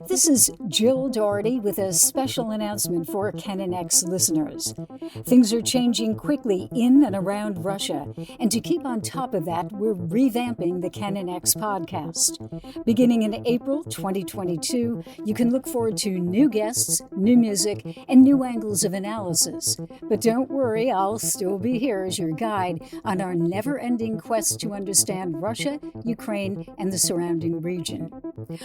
This is Jill Dougherty with a special announcement for KennanX listeners. Things are changing quickly in and around Russia, and to keep on top of that, we're revamping the KennanX podcast. Beginning in April 2022, you can look forward to new guests, new music, and new angles of analysis. But don't worry, I'll still be here as your guide on our never-ending quest to understand Russia, Ukraine, and the surrounding region.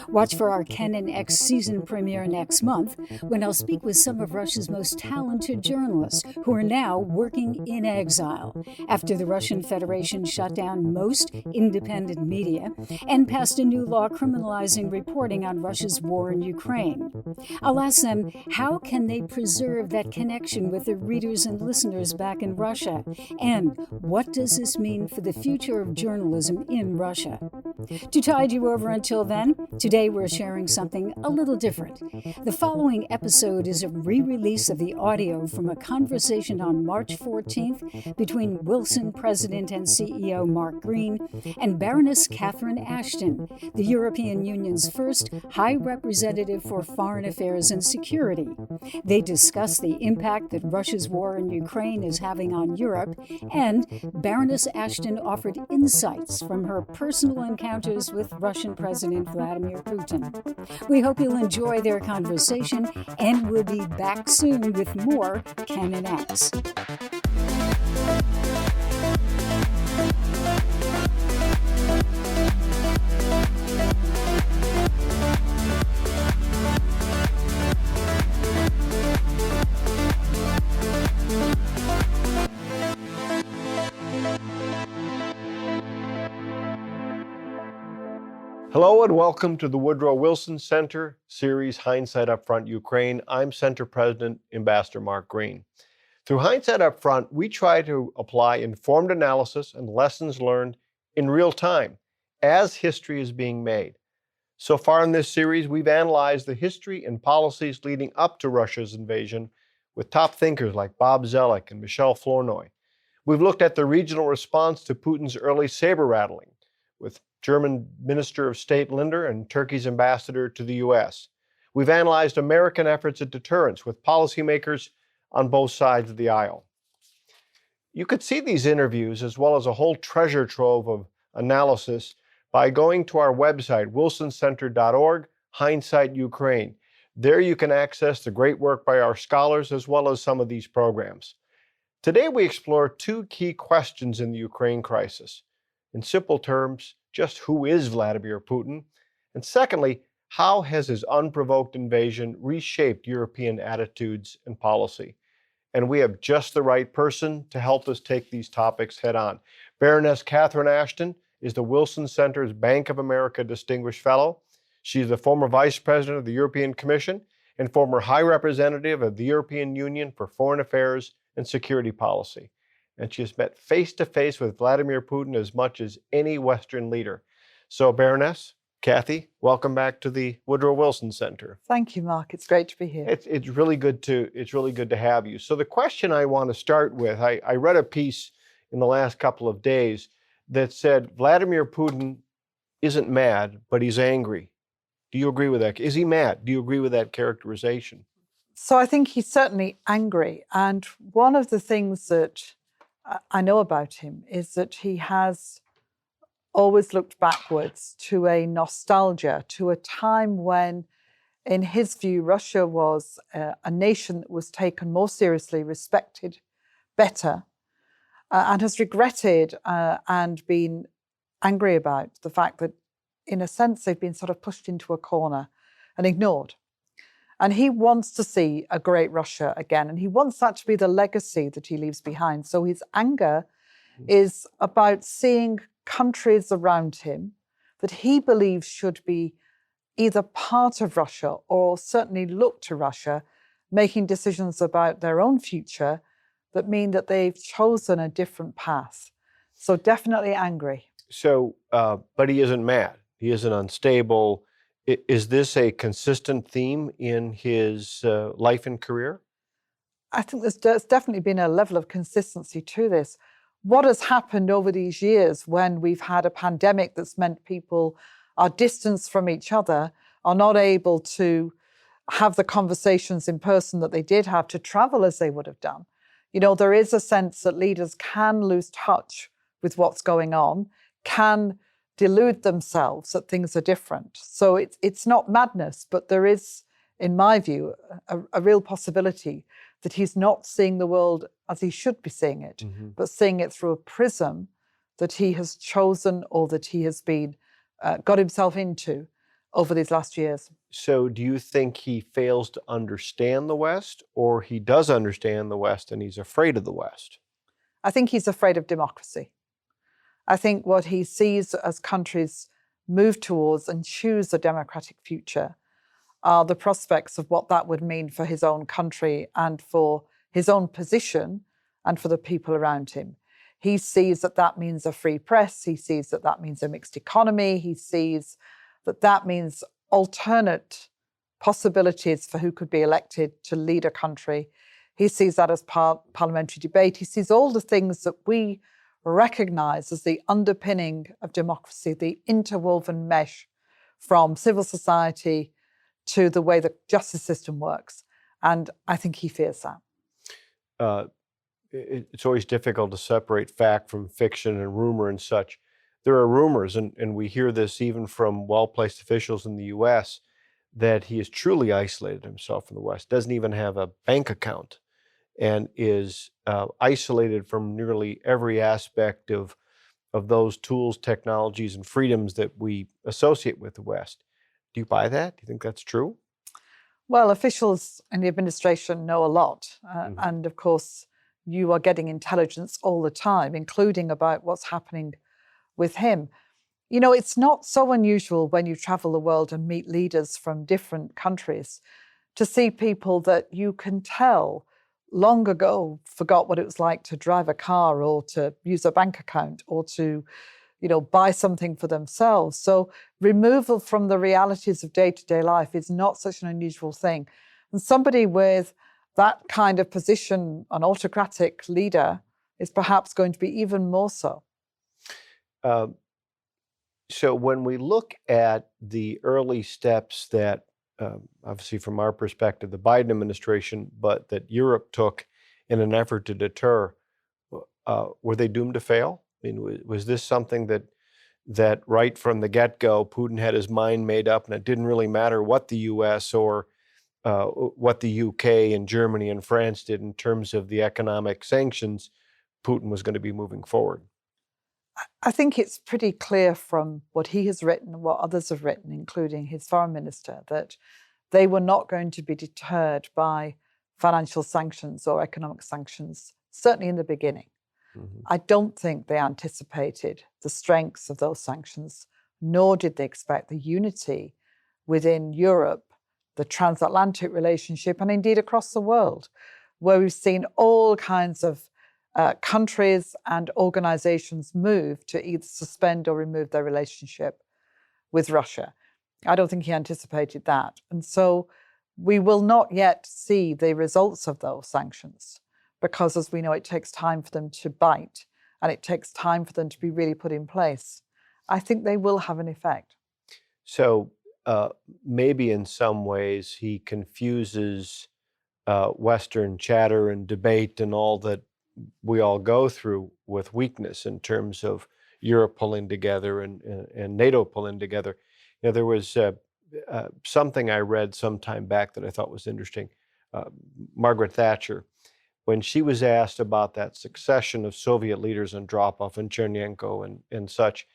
Watch for our KennanX season premiere next month, when I'll speak with some of Russia's most talented journalists who are now working in exile after the Russian Federation shut down most independent media and passed a new law criminalizing reporting on Russia's war in Ukraine. I'll ask them, how can they preserve that connection with their readers and listeners back in Russia? And what does this mean for the future of journalism in Russia? To tide you over until then, today we're sharing something a little different. The following episode is a re-release of the audio from a conversation on March 14th between Wilson President and CEO Mark Green and Baroness Ashton, the European Union's first High Representative for Foreign Affairs and Security. They discuss the impact that Russia's war in Ukraine is having on Europe, and Baroness Ashton offered insights from her personal encounters with Russian President Vladimir Putin. We hope you'll enjoy their conversation, and we'll be back soon with more KennanX. Hello and welcome to the Woodrow Wilson Center series Hindsight Upfront Ukraine. I'm Center President Ambassador Mark Green. Through Hindsight Upfront, we try to apply informed analysis and lessons learned in real time as history is being made. So far in this series, we've analyzed the history and policies leading up to Russia's invasion with top thinkers like Bob Zoellick and Michel Flournoy. We've looked at the regional response to Putin's early saber rattling with German Minister of State Linder and Turkey's ambassador to the U.S. We've analyzed American efforts at deterrence with policymakers on both sides of the aisle. You could see these interviews as well as a whole treasure trove of analysis by going to our website, wilsoncenter.org, Hindsight Ukraine. There you can access the great work by our scholars as well as some of these programs. Today we explore two key questions in the Ukraine crisis. In simple terms, just who is Vladimir Putin? And secondly, how has his unprovoked invasion reshaped European attitudes and policy? And we have just the right person to help us take these topics head on. Baroness Ashton is the Wilson Center's Bank of America Distinguished Fellow. She is the former Vice President of the European Commission and former High Representative of the European Union for Foreign Affairs and Security Policy. And she has met face-to-face with Vladimir Putin as much as any Western leader. So, Baroness, Kathy, welcome back to the Woodrow Wilson Center. Thank you, Mark. It's great to be here. It's really good to have you. So the question I want to start with, I read a piece in the last couple of days that said Vladimir Putin isn't mad, but he's angry. Do you agree with that? Is he mad? Do you agree with that characterization? So I think he's certainly angry. And one of the things that I know about him is that he has always looked backwards to a nostalgia, to a time when, in his view, Russia was a nation that was taken more seriously, respected better, and has regretted and been angry about the fact that, in a sense, they've been sort of pushed into a corner and ignored. And he wants to see a great Russia again, and he wants that to be the legacy that he leaves behind. So his anger is about seeing countries around him that he believes should be either part of Russia or certainly look to Russia, making decisions about their own future that mean that they've chosen a different path. So definitely angry. So, but he isn't mad. He isn't unstable. Is this a consistent theme in his life and career? I think there's definitely been a level of consistency to this. What has happened over these years when we've had a pandemic that's meant people are distanced from each other, are not able to have the conversations in person that they did have, to travel as they would have done. There is a sense that leaders can lose touch with what's going on, can delude themselves that things are different. So it's not madness, but there is, in my view, a real possibility that he's not seeing the world as he should be seeing it, but seeing it through a prism that he has chosen or that he has been got himself into over these last years. So do you think he fails to understand the West, or he does understand the West and he's afraid of the West? I think he's afraid of democracy. I think what he sees as countries move towards and choose a democratic future are the prospects of what that would mean for his own country and for his own position and for the people around him. He sees that that means a free press. He sees that that means a mixed economy. He sees that that means alternate possibilities for who could be elected to lead a country. He sees that as parliamentary debate. He sees all the things that we recognize as the underpinning of democracy, the interwoven mesh from civil society to the way the justice system works. And I think he fears that. It's always difficult to separate fact from fiction and rumor and such. There are rumors, and we hear this even from well-placed officials in the U.S., that he has truly isolated himself from the West, doesn't even have a bank account, and is isolated from nearly every aspect of those tools, technologies, and freedoms that we associate with the West. Do you buy that? Do you think that's true? Well, officials in the administration know a lot. And of course, you are getting intelligence all the time, including about what's happening with him. It's not so unusual when you travel the world and meet leaders from different countries to see people that you can tell long ago forgot what it was like to drive a car or to use a bank account or to, buy something for themselves. So removal from the realities of day-to-day life is not such an unusual thing. And somebody with that kind of position, an autocratic leader, is perhaps going to be even more so. So when we look at the early steps that, obviously from our perspective, the Biden administration, but that Europe took in an effort to deter, were they doomed to fail? I mean, was this something that right from the get-go, Putin had his mind made up, and it didn't really matter what the U.S. or what the UK and Germany and France did in terms of the economic sanctions, Putin was going to be moving forward? I think it's pretty clear from what he has written and what others have written, including his foreign minister, that they were not going to be deterred by financial sanctions or economic sanctions, certainly in the beginning. I don't think they anticipated the strengths of those sanctions, nor did they expect the unity within Europe, the transatlantic relationship, and indeed across the world, where we've seen all kinds of countries and organizations move to either suspend or remove their relationship with Russia. I don't think he anticipated that. And so we will not yet see the results of those sanctions because, as we know, it takes time for them to bite and it takes time for them to be really put in place. I think they will have an effect. So maybe in some ways he confuses Western chatter and debate and all that we all go through with weakness in terms of Europe pulling together and NATO pulling together. There was something I read some time back that I thought was interesting. Margaret Thatcher, when she was asked about that succession of Soviet leaders, Andropov and Chernenko and such,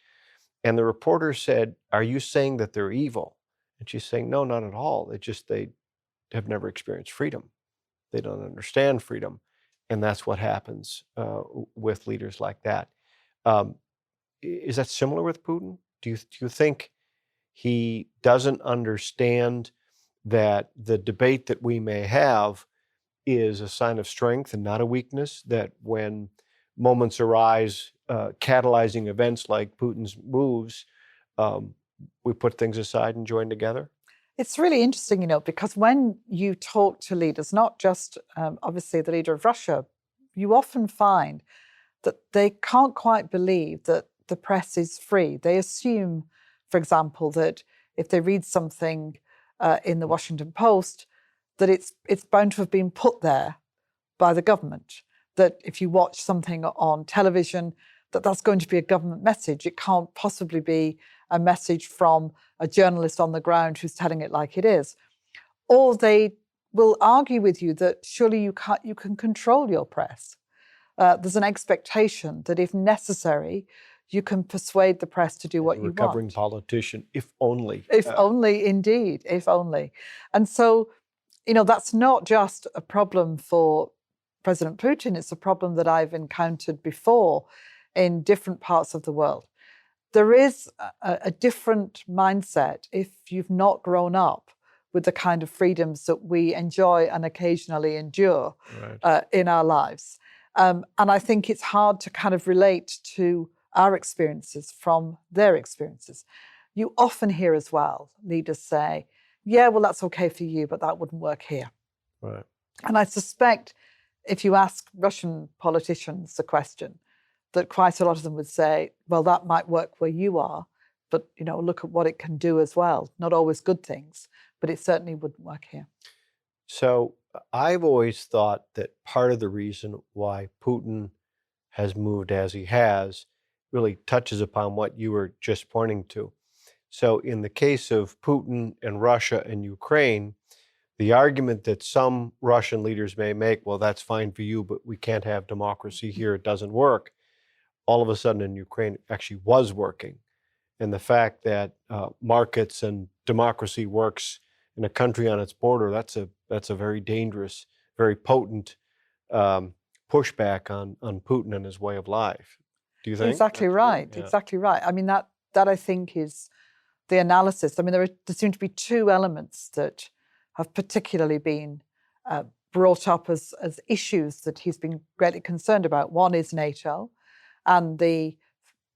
and the reporter said, "Are you saying that they're evil?" And she's saying, "No, not at all. They have never experienced freedom. They don't understand freedom." And that's what happens with leaders like that. Is that similar with Putin? Do you think he doesn't understand that the debate that we may have is a sign of strength and not a weakness, that when moments arise, catalyzing events like Putin's moves, we put things aside and join together? It's really interesting, because when you talk to leaders, not just obviously the leader of Russia, you often find that they can't quite believe that the press is free. They assume, for example, that if they read something in the Washington Post, that it's bound to have been put there by the government. That if you watch something on television, that's going to be a government message. It can't possibly be a message from a journalist on the ground who's telling it like it is. Or they will argue with you that surely you can control your press. There's an expectation that if necessary, you can persuade the press to do what you want. Recovering politician, if only. If only, indeed, if only. And so, that's not just a problem for President Putin, it's a problem that I've encountered before in different parts of the world. There is a different mindset if you've not grown up with the kind of freedoms that we enjoy and occasionally endure in our lives. And I think it's hard to kind of relate to our experiences from their experiences. You often hear as well leaders say, yeah, well, that's okay for you, but that wouldn't work here. Right. And I suspect if you ask Russian politicians the question, that quite a lot of them would say, well, that might work where you are, but look at what it can do as well. Not always good things, but it certainly wouldn't work here. So I've always thought that part of the reason why Putin has moved as he has really touches upon what you were just pointing to. So in the case of Putin and Russia and Ukraine, the argument that some Russian leaders may make, well, that's fine for you, but we can't have democracy here, it doesn't work, all of a sudden in Ukraine it actually was working. And the fact that markets and democracy works in a country on its border, that's a very dangerous, very potent pushback on Putin and his way of life. Do you think? Exactly right. Yeah. Exactly right. I mean, that I think is the analysis. I mean, there seem to be two elements that have particularly been brought up as issues that he's been greatly concerned about. One is NATO and the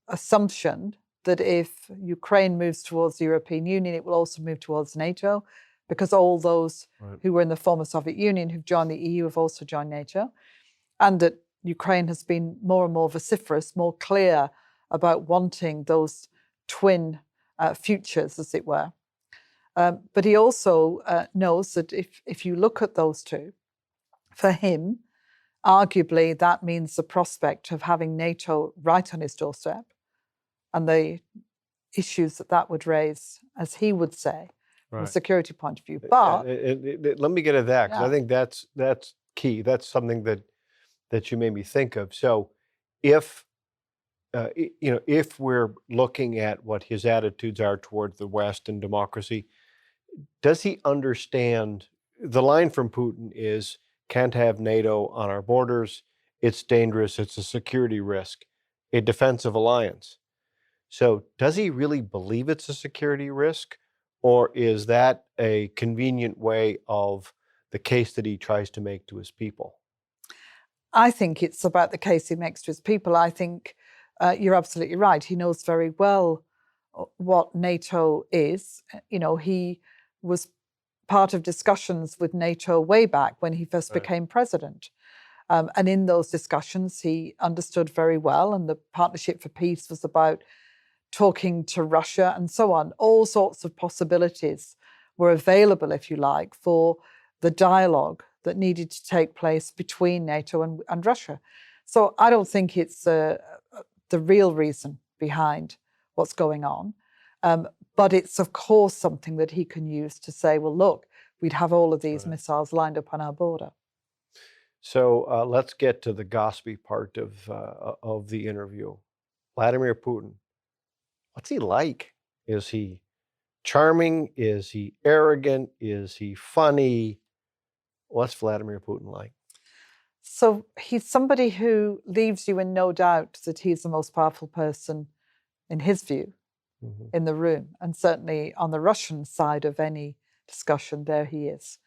assumption that if Ukraine moves towards the European Union, it will also move towards NATO, because all those who were in the former Soviet Union who've joined the EU have also joined NATO, and that Ukraine has been more and more vociferous, more clear about wanting those twin futures, as it were. But he also knows that if you look at those two, for him, arguably that means the prospect of having NATO right on his doorstep and the issues that would raise, as he would say, from a security point of view. But let me get at that, because I think that's key. That's something that you made me think of. So if if we're looking at what his attitudes are toward the West and democracy, does he understand the line from Putin is, can't have NATO on our borders, it's dangerous, it's a security risk, a defensive alliance. So does he really believe it's a security risk, or is that a convenient way of the case that he tries to make to his people? I think it's about the case he makes to his people. I think you're absolutely right. He knows very well what NATO is. He was part of discussions with NATO way back when he first became president. And in those discussions, he understood very well, and the Partnership for Peace was about talking to Russia and so on. All sorts of possibilities were available, if you like, for the dialogue that needed to take place between NATO and Russia. So I don't think it's the real reason behind what's going on. But it's, of course, something that he can use to say, well, look, we'd have all of these missiles lined up on our border. So let's get to the gossipy part of the interview. Vladimir Putin, what's he like? Is he charming? Is he arrogant? Is he funny? What's Vladimir Putin like? So he's somebody who leaves you in no doubt that he's the most powerful person, in his view, in the room. And certainly on the Russian side of any discussion, there he is.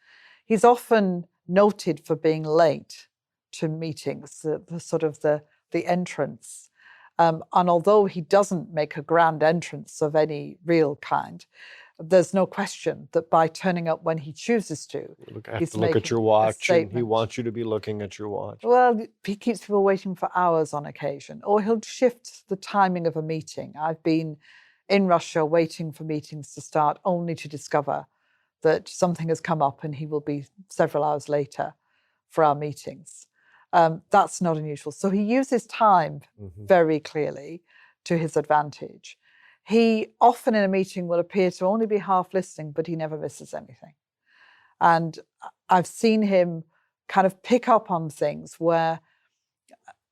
He's often noted for being late to meetings, the entrance. And although he doesn't make a grand entrance of any real kind, there's no question that by turning up when he chooses to, he's look at your watch, and he wants you to be looking at your watch. Well, he keeps people waiting for hours on occasion, or he'll shift the timing of a meeting. I've been in Russia waiting for meetings to start, only to discover that something has come up and he will be several hours later for our meetings. That's not unusual. So he uses time very clearly to his advantage. He often in a meeting will appear to only be half listening, but he never misses anything. And I've seen him kind of pick up on things where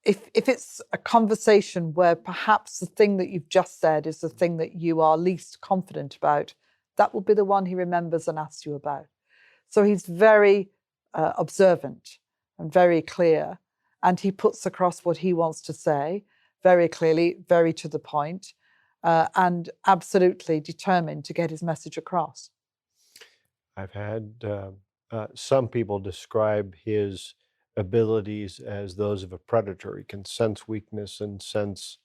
if it's a conversation where perhaps the thing that you've just said is the thing that you are least confident about, that will be the one he remembers and asks you about. So he's very observant and very clear, and he puts across what he wants to say very clearly, very to the point, and absolutely determined to get his message across. I've had some people describe his abilities as those of a predator. He can sense weakness and sense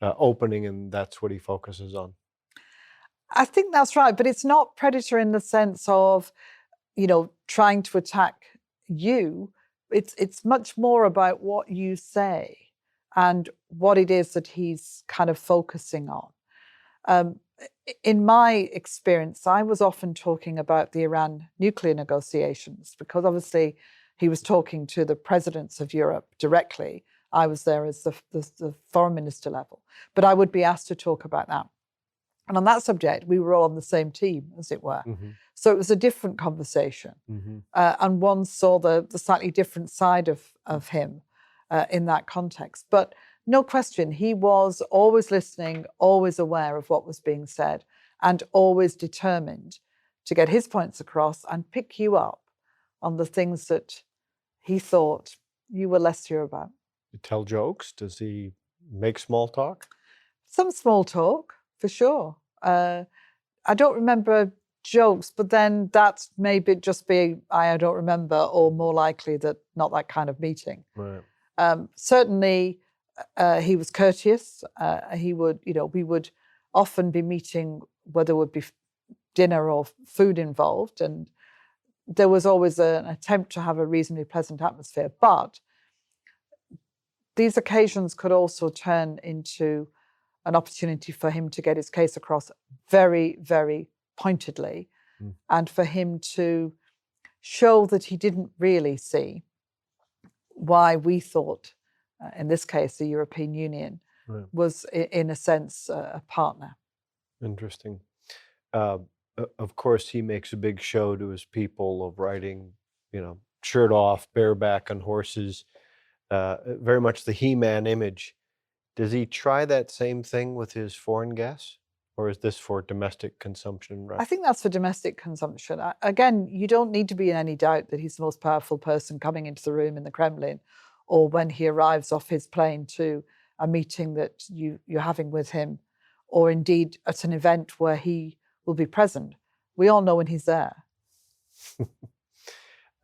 opening, and that's what he focuses on. I think that's right, but it's not predator in the sense of, trying to attack you. It's much more about what you say and what it is that he's kind of focusing on. In my experience, I was often talking about the Iran nuclear negotiations because obviously he was talking to the presidents of Europe directly. I was there as the foreign minister level, but I would be asked to talk about that. And on that subject, we were all on the same team, as it were. So it was a different conversation. And one saw the slightly different side of him in that context. But no question, he was always listening, always aware of what was being said, and always determined to get his points across and pick you up on the things that he thought you were less sure about. You tell jokes? Does he make small talk? Some small talk, for sure. I don't remember jokes, but then that's maybe just be I don't remember, or more likely that not that kind of meeting. Right. Certainly, he was courteous. He would, we would often be meeting where there would be dinner or food involved, and there was always an attempt to have a reasonably pleasant atmosphere. But these occasions could also turn into an opportunity for him to get his case across very, very pointedly, and for him to show that he didn't really see why we thought, in this case, the European Union was, in a sense, a partner. Interesting. Of course, he makes a big show to his people of riding, shirt off, bareback on horses, very much the He-Man image. Does he try that same thing with his foreign guests, or is this for domestic consumption in Russia? I think that's for domestic consumption. Again, you don't need to be in any doubt that he's the most powerful person coming into the room in the Kremlin, or when he arrives off his plane to a meeting that you're having with him, or indeed at an event where he will be present. We all know when he's there.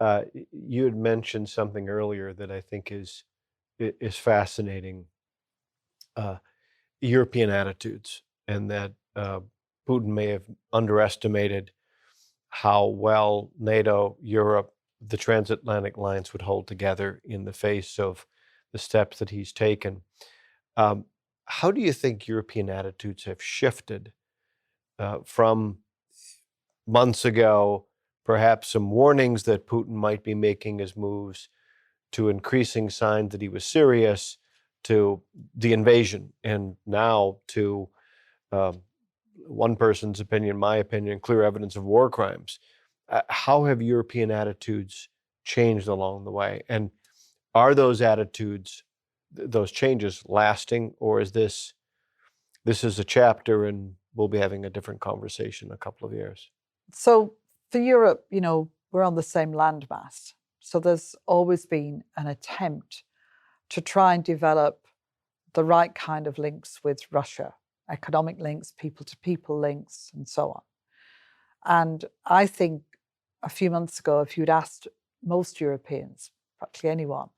You had mentioned something earlier that I think is fascinating. European attitudes, and that Putin may have underestimated how well NATO, Europe, the transatlantic alliance would hold together in the face of the steps that he's taken. How do you think European attitudes have shifted from months ago, perhaps some warnings that Putin might be making his moves, to increasing signs that he was serious, to the invasion, and now to one person's opinion, my opinion, clear evidence of war crimes? How have European attitudes changed along the way? And are those attitudes, those changes, lasting, or is this is a chapter and we'll be having a different conversation in a couple of years? So for Europe, we're on the same landmass. So there's always been an attempt to try and develop the right kind of links with Russia, economic links, people-to-people links, and so on. And I think a few months ago, if you'd asked most Europeans, practically anyone,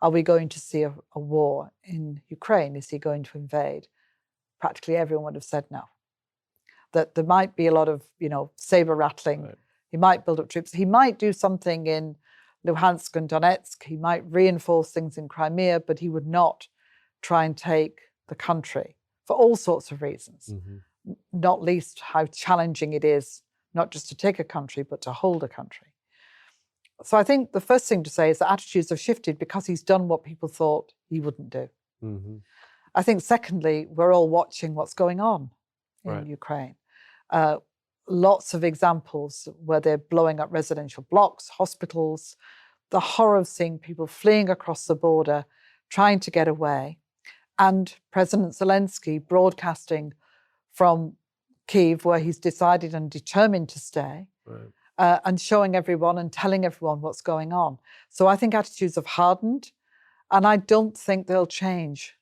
are we going to see a war in Ukraine? Is he going to invade? Practically everyone would have said no. That there might be a lot of, saber rattling. Right. He might build up troops. He might do something in Luhansk and Donetsk. He might reinforce things in Crimea, but he would not try and take the country for all sorts of reasons. not least how challenging it is not just to take a country, but to hold a country. So I think the first thing to say is that attitudes have shifted because he's done what people thought he wouldn't do. Mm-hmm. I think, secondly, we're all watching what's going on in Ukraine. Lots of examples where they're blowing up residential blocks, hospitals, the horror of seeing people fleeing across the border, trying to get away, and President Zelensky broadcasting from Kyiv, where he's decided and determined to stay, and showing everyone and telling everyone what's going on. So I think attitudes have hardened, and I don't think they'll change.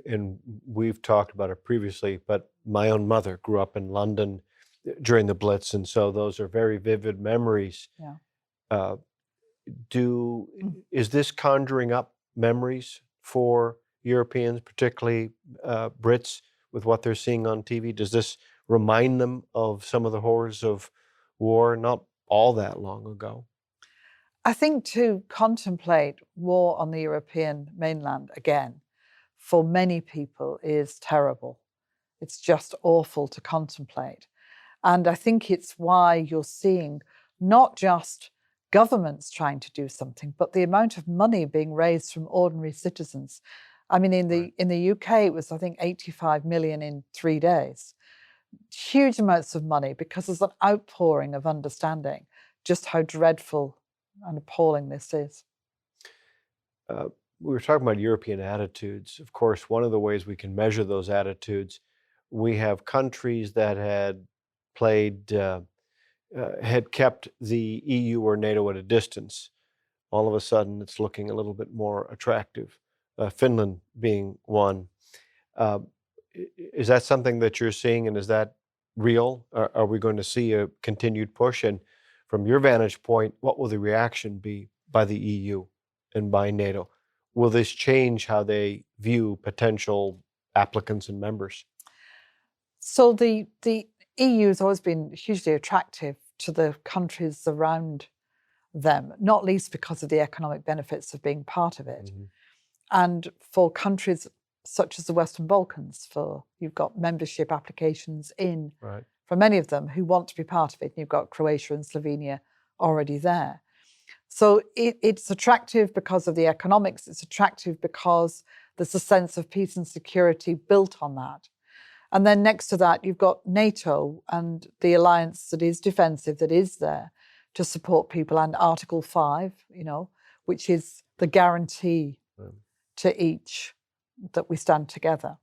And we've talked about it previously, but my own mother grew up in London during the Blitz, and so those are very vivid memories. Yeah. Is this conjuring up memories for Europeans, particularly Brits, with what they're seeing on TV? Does this remind them of some of the horrors of war not all that long ago? I think to contemplate war on the European mainland again, for many people, is terrible. It's just awful to contemplate. And I think it's why you're seeing not just governments trying to do something, but the amount of money being raised from ordinary citizens. I mean, in the UK, it was, I think, 85 million in 3 days. Huge amounts of money, because there's an outpouring of understanding just how dreadful and appalling this is. We were talking about European attitudes. Of course, one of the ways we can measure those attitudes, we have countries that had kept the EU or NATO at a distance. All of a sudden, it's looking a little bit more attractive. Finland being one. Is that something that you're seeing, and is that real? Are we going to see a continued push? And from your vantage point, what will the reaction be by the EU and by NATO? Will this change how they view potential applicants and members? So the EU has always been hugely attractive to the countries around them, not least because of the economic benefits of being part of it. Mm-hmm. And for countries such as the Western Balkans, you've got membership applications in for many of them who want to be part of it. You've got Croatia and Slovenia already there. So it's attractive because of the economics. It's attractive because there's a sense of peace and security built on that. And then next to that, you've got NATO and the alliance that is defensive, that is there to support people, and Article 5, which is the guarantee to each that we stand together.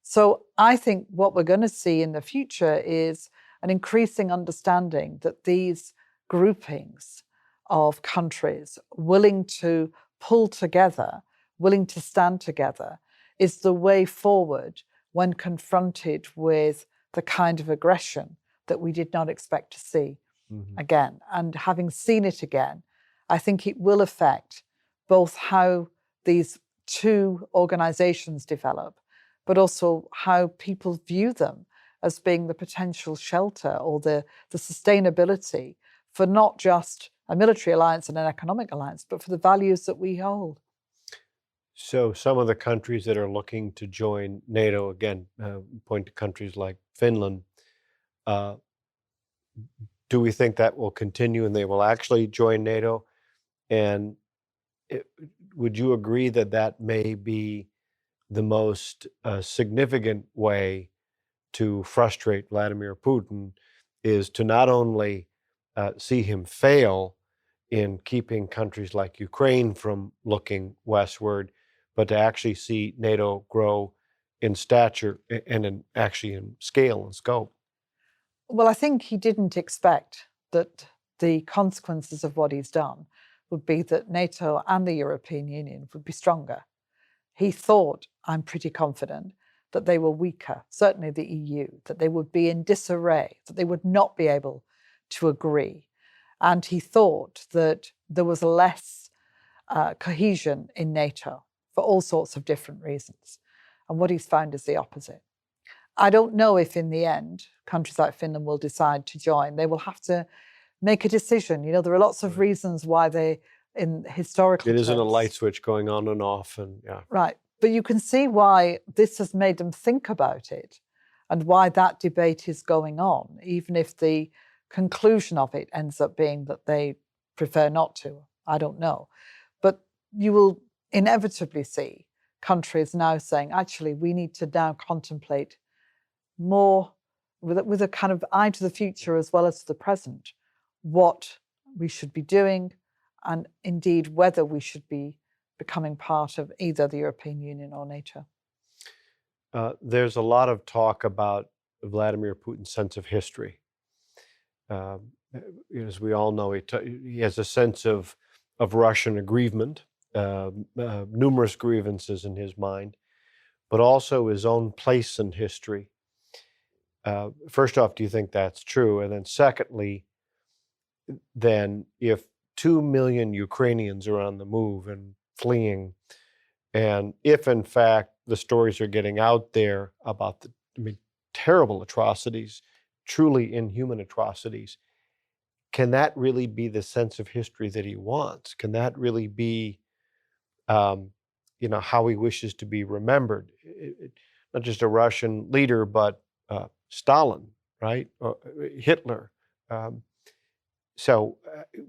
So I think what we're going to see in the future is an increasing understanding that these groupings of countries willing to pull together, willing to stand together, is the way forward when confronted with the kind of aggression that we did not expect to see again. And having seen it again, I think it will affect both how these two organizations develop, but also how people view them as being the potential shelter or the sustainability for not just a military alliance and an economic alliance, but for the values that we hold. So some of the countries that are looking to join NATO, again, point to countries like Finland, do we think that will continue and they will actually join NATO? And would you agree that that may be the most significant way to frustrate Vladimir Putin, is to not only see him fail in keeping countries like Ukraine from looking westward, but to actually see NATO grow in stature and actually in scale and scope? Well, I think he didn't expect that the consequences of what he's done would be that NATO and the European Union would be stronger. He thought, I'm pretty confident, that they were weaker, certainly the EU, that they would be in disarray, that they would not be able to agree. And he thought that there was less cohesion in NATO for all sorts of different reasons. And what he's found is the opposite. I don't know if in the end, countries like Finland will decide to join. They will have to make a decision. There are lots of reasons why they, in historical It isn't terms, a light switch going on and off. And yeah. Right. But you can see why this has made them think about it and why that debate is going on, even if the conclusion of it ends up being that they prefer not to. I don't know. But you will inevitably see countries now saying, actually, we need to now contemplate more with a kind of eye to the future as well as to the present, what we should be doing, and indeed whether we should be becoming part of either the European Union or NATO. There's a lot of talk about Vladimir Putin's sense of history. As we all know, he has a sense of Russian aggrievement, numerous grievances in his mind, but also his own place in history. First off, do you think that's true? And then secondly, then if 2 million Ukrainians are on the move and fleeing, and if in fact the stories are getting out there about the terrible atrocities, truly inhuman atrocities, can that really be the sense of history that he wants? Can that really be, how he wishes to be remembered? Not just a Russian leader, but Stalin, right? Or Hitler. So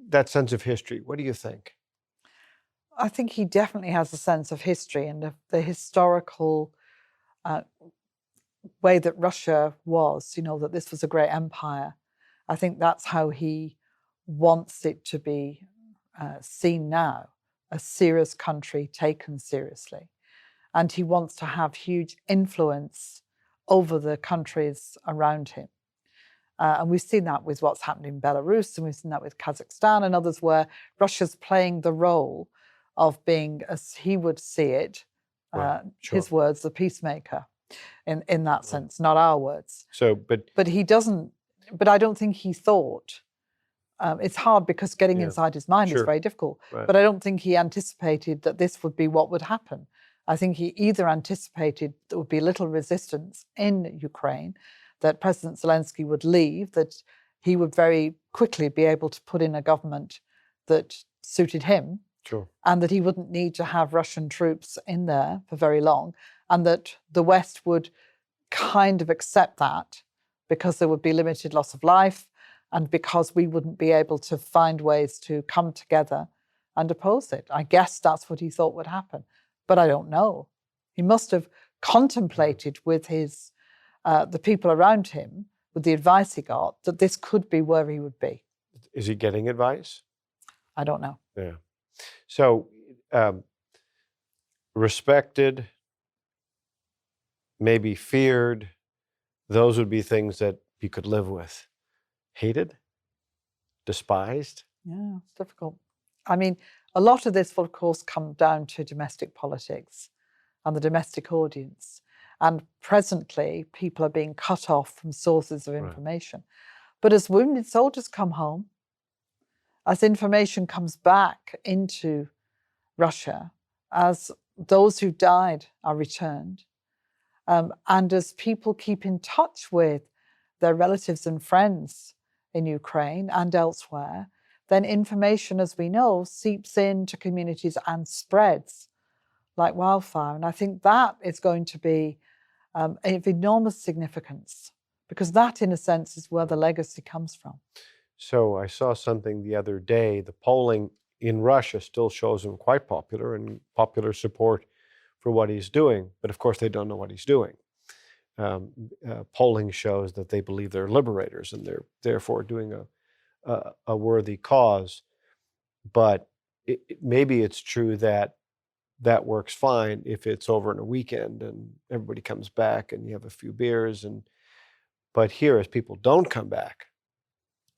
that sense of history, what do you think? I think he definitely has a sense of history and the historical way that Russia was, that this was a great empire. I think that's how he wants it to be seen now, a serious country taken seriously. And he wants to have huge influence over the countries around him. And we've seen that with what's happened in Belarus, and we've seen that with Kazakhstan and others, where Russia's playing the role of being, as he would see it, his words, the peacemaker, in that sense, not our words. But he doesn't. But I don't think he thought. It's hard because getting inside his mind is very difficult. Right. But I don't think he anticipated that this would be what would happen. I think he either anticipated there would be little resistance in Ukraine, that President Zelensky would leave, that he would very quickly be able to put in a government that suited him, and that he wouldn't need to have Russian troops in there for very long, and that the West would kind of accept that because there would be limited loss of life and because we wouldn't be able to find ways to come together and oppose it. I guess that's what he thought would happen, but I don't know. He must have contemplated with his the people around him, with the advice he got, that this could be where he would be. Is he getting advice? I don't know. Yeah. So, respected, maybe feared, those would be things that he could live with. Hated? Despised? Yeah, it's difficult. I mean, a lot of this will, of course, come down to domestic politics and the domestic audience. And presently, people are being cut off from sources of information. Right. But as wounded soldiers come home, as information comes back into Russia, as those who died are returned, and as people keep in touch with their relatives and friends in Ukraine and elsewhere, then information, as we know, seeps into communities and spreads like wildfire. And I think that is going to be of enormous significance, because that, in a sense, is where the legacy comes from. So I saw something the other day. The polling in Russia still shows him quite popular and popular support for what he's doing. But of course, they don't know what he's doing. Polling shows that they believe they're liberators and they're therefore doing a worthy cause. But maybe it's true that works fine if it's over in a weekend and everybody comes back and you have a few beers. But here, as people don't come back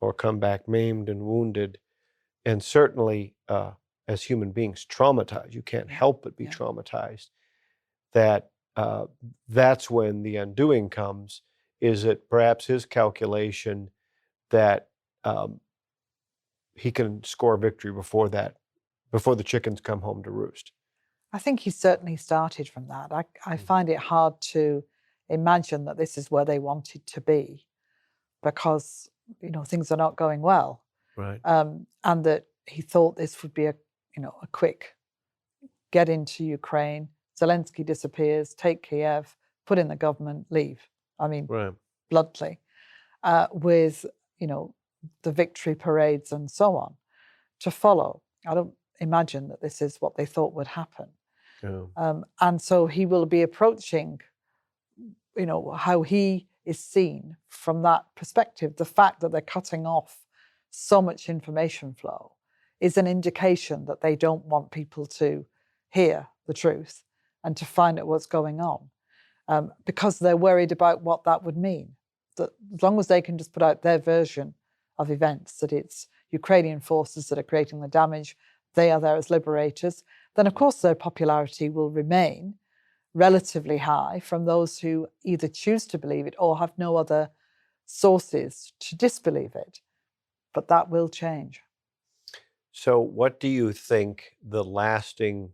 or come back maimed and wounded, and certainly as human beings traumatized, you can't help but be traumatized, that's when the undoing comes. Is it perhaps his calculation that he can score victory before the chickens come home to roost? I think he certainly started from that. I find it hard to imagine that this is where they wanted to be, because things are not going well, right? And that he thought this would be a quick get into Ukraine, Zelensky disappears, take Kiev, put in the government, leave. I mean, Right. bluntly, with, the victory parades and so on to follow. I don't imagine that this is what they thought would happen. Yeah. And so he will be approaching, how he is seen from that perspective. The fact that they're cutting off so much information flow is an indication that they don't want people to hear the truth and to find out what's going on, because they're worried about what that would mean. That as long as they can just put out their version of events, that it's Ukrainian forces that are creating the damage, they are there as liberators, then of course their popularity will remain relatively high from those who either choose to believe it or have no other sources to disbelieve it. But that will change. So what do you think the lasting,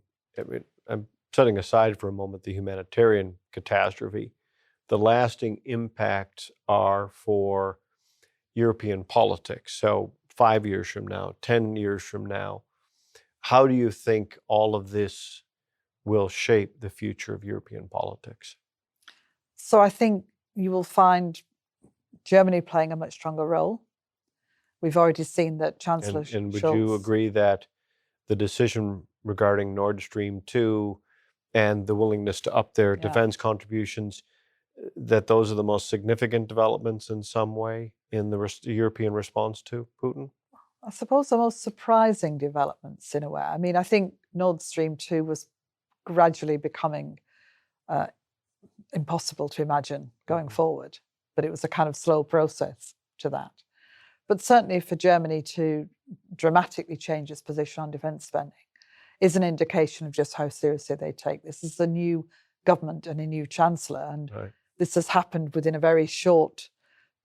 I'm setting aside for a moment the humanitarian catastrophe, the lasting impacts are for European politics? So 5 years from now, 10 years from now, how do you think all of this will shape the future of European politics? So I think you will find Germany playing a much stronger role. We've already seen that Chancellor Scholz... And would you agree that the decision regarding Nord Stream 2 and the willingness to up their defense contributions, that those are the most significant developments in some way in the European response to Putin? I suppose the most surprising developments in a way. I mean, I think Nord Stream 2 was gradually becoming impossible to imagine going forward, but it was a kind of slow process to that. But certainly for Germany to dramatically change its position on defence spending is an indication of just how seriously they take this. This is a new government and a new chancellor, and this has happened within a very short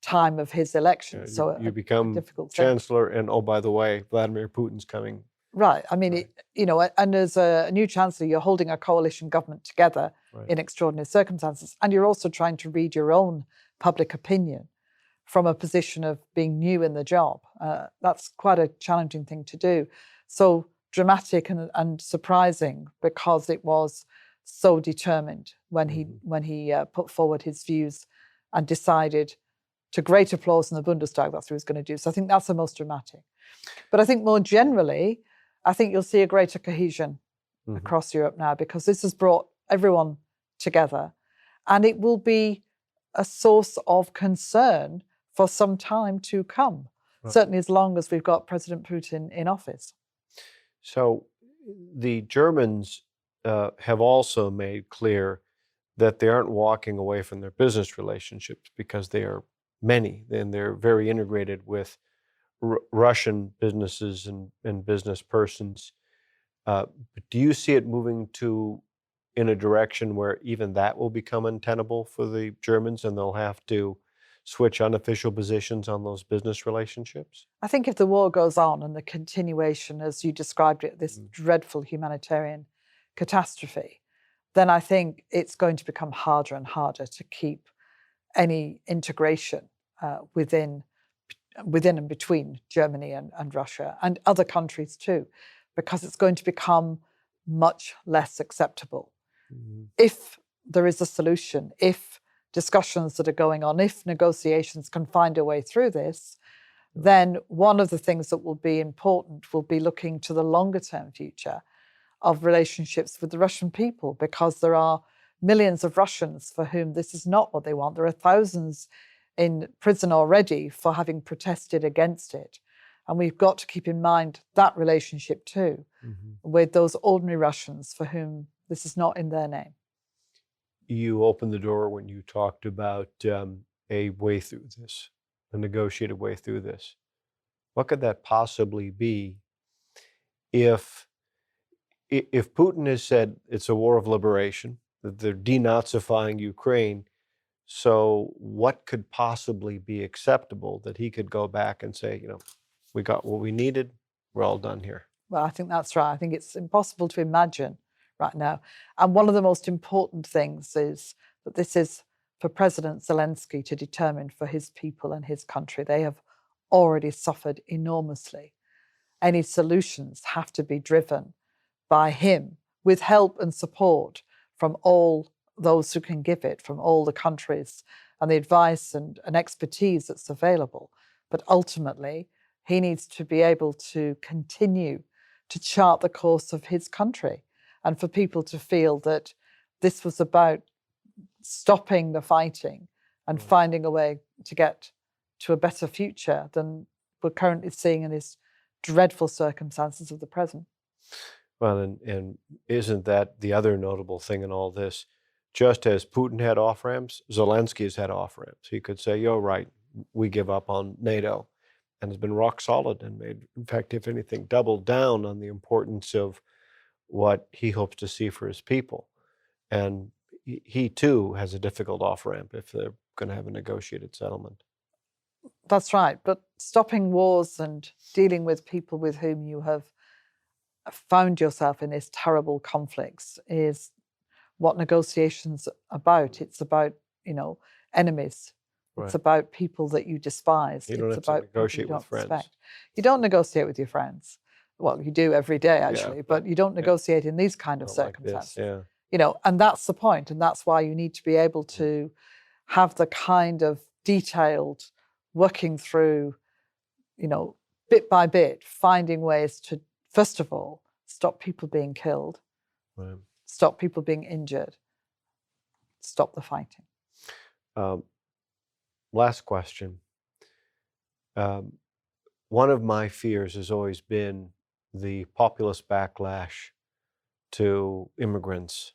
time of his election. So you become chancellor, and oh, by the way, Vladimir Putin's coming. Right. I mean, and as a new chancellor, you're holding a coalition government together in extraordinary circumstances, and you're also trying to read your own public opinion from a position of being new in the job. That's quite a challenging thing to do. So dramatic and surprising, because it was so determined when he put forward his views and decided, to great applause in the Bundestag, that's what he was going to do. So I think that's the most dramatic. But I think more generally, I think you'll see a greater cohesion across Europe now, because this has brought everyone together, and it will be a source of concern for some time to come, certainly as long as we've got President Putin in office. So the Germans have also made clear that they aren't walking away from their business relationships, because they are many, and they're very integrated with Russian businesses and business persons. But do you see it moving in a direction where even that will become untenable for the Germans, and they'll have to switch unofficial positions on those business relationships? I think if the war goes on and the continuation, as you described it, this dreadful humanitarian catastrophe, then I think it's going to become harder and harder to keep any integration within and between Germany and Russia and other countries too, because it's going to become much less acceptable. If there is a solution, if discussions that are going on, if negotiations can find a way through this, then one of the things that will be important will be looking to the longer term future of relationships with the Russian people, because there are millions of Russians for whom this is not what they want. There are thousands in prison already for having protested against it. And we've got to keep in mind that relationship too, with those ordinary Russians for whom this is not in their name. You opened the door when you talked about a way through this, a negotiated way through this. What could that possibly be if Putin has said it's a war of liberation, that they're denazifying Ukraine? So what could possibly be acceptable that he could go back and say, we got what we needed, we're all done here? Well, I think that's right. I think it's impossible to imagine right now. And one of the most important things is that this is for President Zelensky to determine for his people and his country. They have already suffered enormously. Any solutions have to be driven by him with help and support from all those who can give it, from all the countries, and the advice and expertise that's available. But ultimately, he needs to be able to continue to chart the course of his country, and for people to feel that this was about stopping the fighting and finding a way to get to a better future than we're currently seeing in these dreadful circumstances of the present. Well, and isn't that the other notable thing in all this? Just as Putin had off-ramps, Zelensky has had off-ramps. He could say, "You're right, we give up on NATO," and has been rock solid and made, in fact, if anything, doubled down on the importance of what he hopes to see for his people. And he too has a difficult off-ramp if they're going to have a negotiated settlement. That's right. But stopping wars and dealing with people with whom you have found yourself in these terrible conflicts is what negotiations about. It's about, enemies. Right. It's about people that you despise. You don't it's have to about negotiate with friends. Respect. You don't negotiate with your friends. Well, you do every day, actually, but you don't negotiate in these kind of circumstances. Like this, And that's the point. And that's why you need to be able to have the kind of detailed working through, bit by bit, finding ways to, first of all, stop people being killed, right. Stop people being injured, stop the fighting. Last question. One of my fears has always been the populist backlash to immigrants,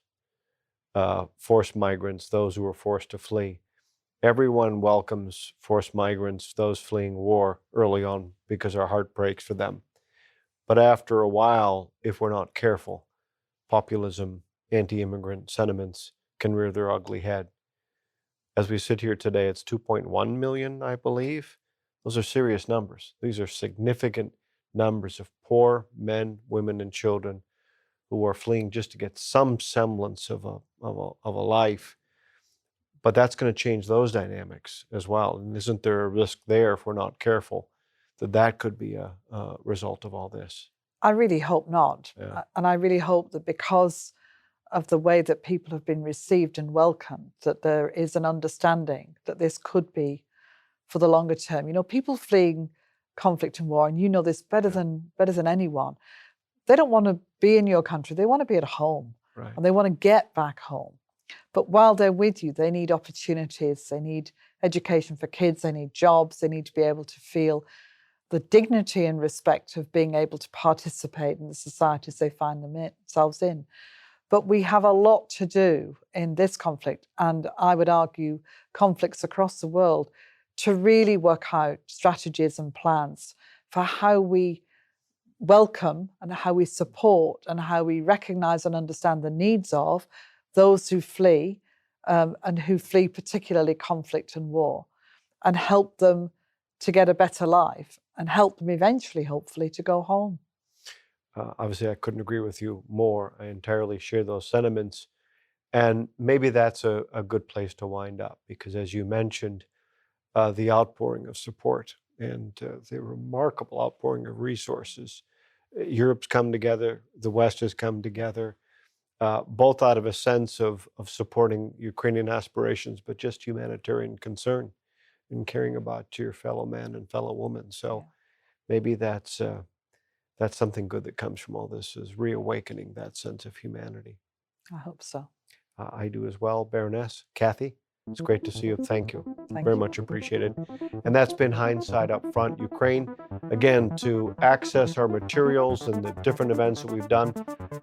forced migrants, those who were forced to flee. Everyone welcomes forced migrants, those fleeing war early on, because our heart breaks for them. But after a while, if we're not careful, populism, anti-immigrant sentiments can rear their ugly head. As we sit here today, it's 2.1 million, I believe. Those are serious numbers. These are significant numbers of poor men, women, and children who are fleeing just to get some semblance of a life. But that's going to change those dynamics as well. And isn't there a risk there, if we're not careful, that could be a result of all this? I really hope not. Yeah. And I really hope that because of the way that people have been received and welcomed, that there is an understanding that this could be for the longer term. People fleeing conflict and war, and you know this better than anyone, they don't want to be in your country. They want to be at home, right. And they want to get back home. But while they're with you, they need opportunities. They need education for kids. They need jobs. They need to be able to feel the dignity and respect of being able to participate in the societies they find themselves in. But we have a lot to do in this conflict, and I would argue conflicts across the world, to really work out strategies and plans for how we welcome and how we support and how we recognize and understand the needs of those who flee, and who flee particularly conflict and war, and help them to get a better life and help them eventually, hopefully, to go home. Obviously, I couldn't agree with you more. I entirely share those sentiments. And maybe that's a good place to wind up, because as you mentioned, the outpouring of support and the remarkable outpouring of resources. Europe's come together, the West has come together, both out of a sense of supporting Ukrainian aspirations, but just humanitarian concern and caring about your fellow man and fellow woman. So maybe that's something good that comes from all this, is reawakening that sense of humanity. I hope so. I do as well. Baroness, Kathy, it's great to see you. Thank you. Very much appreciated. And that's been Hindsight Up Front Ukraine. Again, to access our materials and the different events that we've done,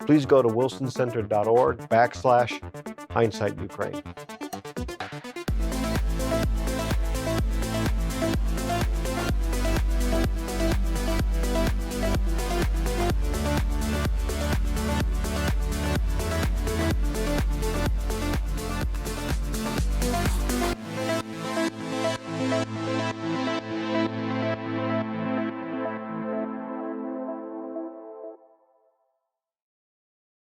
please go to wilsoncenter.org/Hindsight Ukraine.